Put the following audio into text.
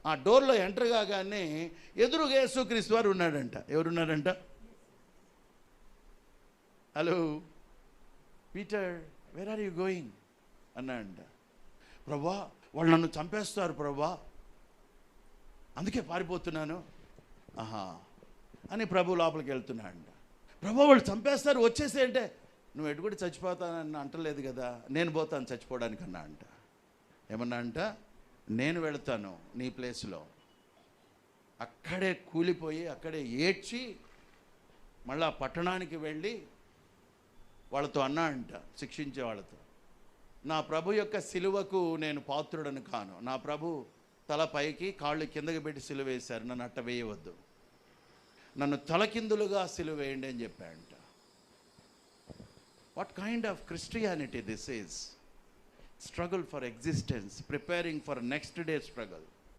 ఆ డోర్లో ఎంటర్ కాగానే ఎదురుగా యేసుక్రీస్తు వారు ఉన్నాడంట. ఎవరున్నాడంట? Hello Peter, where are you going అన్నాడంట. ప్రభా, వాళ్ళు నన్ను చంపేస్తారు ప్రభా, అందుకే పారిపోతున్నాను. ఆహా అని ప్రభు లోపలికి వెళ్తున్నాడంట. ప్రభా, వాళ్ళు చంపేస్తారు, వచ్చేసే అంటే, నువ్వు ఎటు కూడా చచ్చిపోతానని అంటలేదు కదా, నేను పోతాను చచ్చిపోవడానికి అన్నా అంట. ఏమన్నా అంట, నేను వెళతాను నీ ప్లేస్లో. అక్కడే కూలిపోయి అక్కడే ఏడ్చి మళ్ళా పట్టణానికి వెళ్ళి వాళ్ళతో అన్నా అంట, శిక్షించే వాళ్ళతో, నా ప్రభు యొక్క సిలువకు నేను పాత్రుడను కాను. నా ప్రభు తల పైకి కాళ్ళు కిందకి పెట్టి సిలువ వేశారు, నన్ను అట్ట వేయవద్దు, నన్ను తలకిందులుగా సిలువ వేయండి అని చెప్పాడంట. What kind of Christianity this is? Struggle for existence, preparing for next day's struggle.